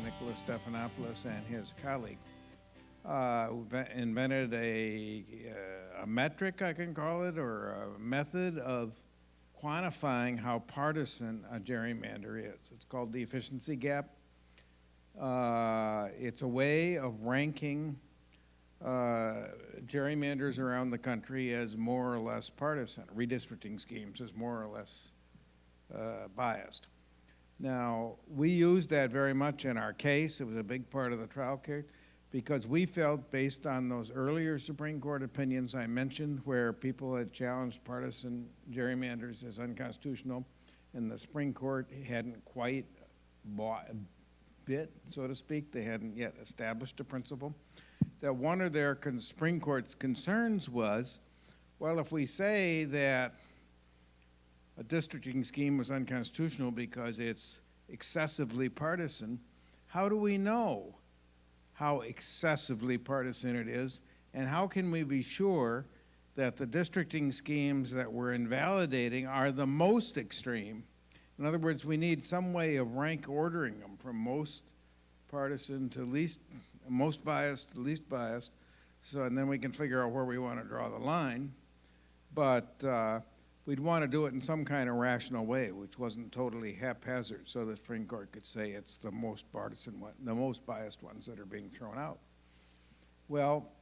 Nicholas Stephanopoulos and his colleague, who invented a metric, I can call it, or a method of quantifying how partisan a gerrymander is. It's called the efficiency gap. It's a way of ranking gerrymanders around the country as more or less partisan, redistricting schemes as more or less biased. Now, we used that very much in our case. It was a big part of the trial case because we felt, based on those earlier Supreme Court opinions I mentioned, where people had challenged partisan gerrymanders as unconstitutional, and the Supreme Court hadn't quite bit, so to speak. They hadn't yet established a principle. That one of their Supreme Court's concerns was, well, if we say that a districting scheme was unconstitutional because it's excessively partisan, how do we know how excessively partisan it is, and how can we be sure that the districting schemes that we're invalidating are the most extreme? In other words, we need some way of rank ordering them from most partisan to least, most biased to least biased, so, and then we can figure out where we want to draw the line. But we'd want to do it in some kind of rational way, which wasn't totally haphazard, so the Supreme Court could say it's the most partisan one, the most biased ones that are being thrown out. Well,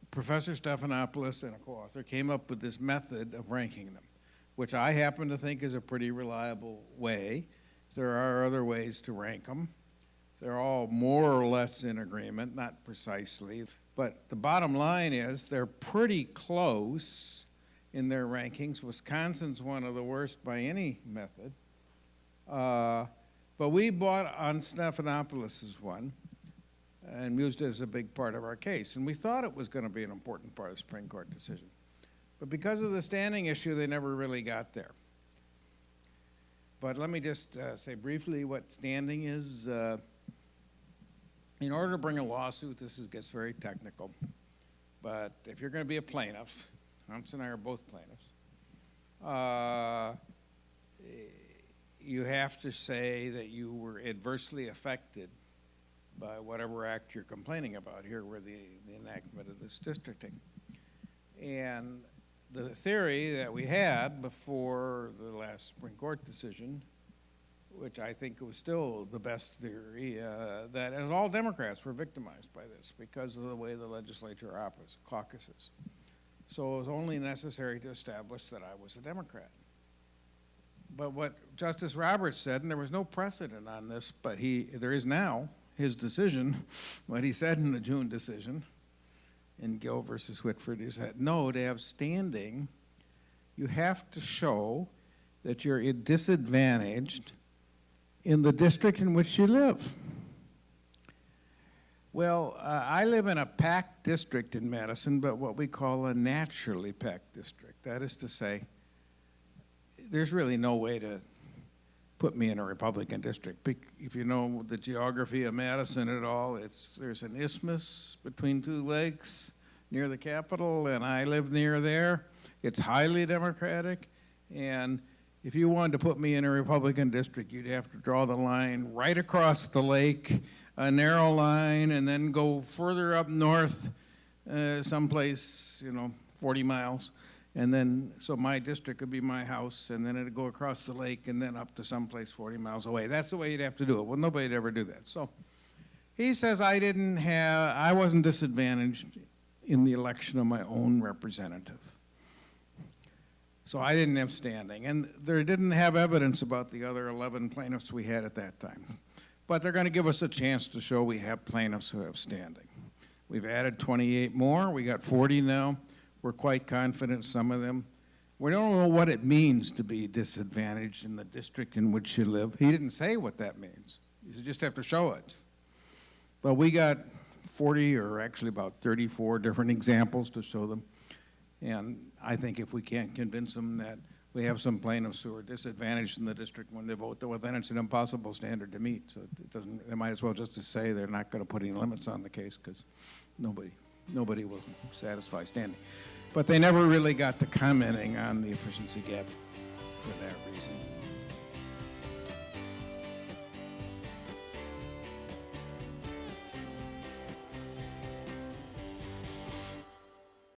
Professor Stephanopoulos and a co-author came up with this method of ranking them, which I happen to think is a pretty reliable way. There are other ways to rank them. They're all more or less in agreement, not precisely, but the bottom line is they're pretty close in their rankings. Wisconsin's one of the worst by any method. But we bought on Stephanopoulos' one and used it as a big part of our case. And we thought it was going to be an important part of the Supreme Court decision. But because of the standing issue, they never really got there. But let me just say briefly what standing is. In order to bring a lawsuit, this gets very technical. But if you're going to be a plaintiff, Hans and I are both plaintiffs, you have to say that you were adversely affected by whatever act you're complaining about. Here were the enactment of this districting. And the theory that we had before the last Supreme Court decision, which I think was still the best theory, that as all Democrats were victimized by this because of the way the legislature caucuses. So it was only necessary to establish that I was a Democrat. But what Justice Roberts said, and there was no precedent on this, but there is now, his decision, what he said in the June decision in Gill versus Whitford, is that no, to have standing, you have to show that you're disadvantaged in the district in which you live. Well, I live in a packed district in Madison, but what we call a naturally packed district. That is to say, there's really no way to put me in a Republican district. If you know the geography of Madison at all, there's an isthmus between two lakes near the Capitol, and I live near there. It's highly Democratic, and if you wanted to put me in a Republican district, you'd have to draw the line right across the lake, a narrow line, and then go further up north, someplace, 40 miles. And then, so my district would be my house, and then it'd go across the lake and then up to someplace 40 miles away. That's the way you'd have to do it. Well, nobody'd ever do that. So he says I wasn't disadvantaged in the election of my own representative. So I didn't have standing. And they didn't have evidence about the other 11 plaintiffs we had at that time. But they're going to give us a chance to show we have plaintiffs who have standing. We've added 28 more. We got 40 now. We're quite confident some of them. We don't know what it means to be disadvantaged in the district in which you live. He didn't say what that means. You just have to show it. But we got 40, or actually about 34 different examples to show them. And I think if we can't convince them that we have some plaintiffs who are disadvantaged in the district when they vote, well, then it's an impossible standard to meet. So it doesn't, they might as well just say they're not going to put any limits on the case because nobody will satisfy standing. But they never really got to commenting on the efficiency gap for that reason.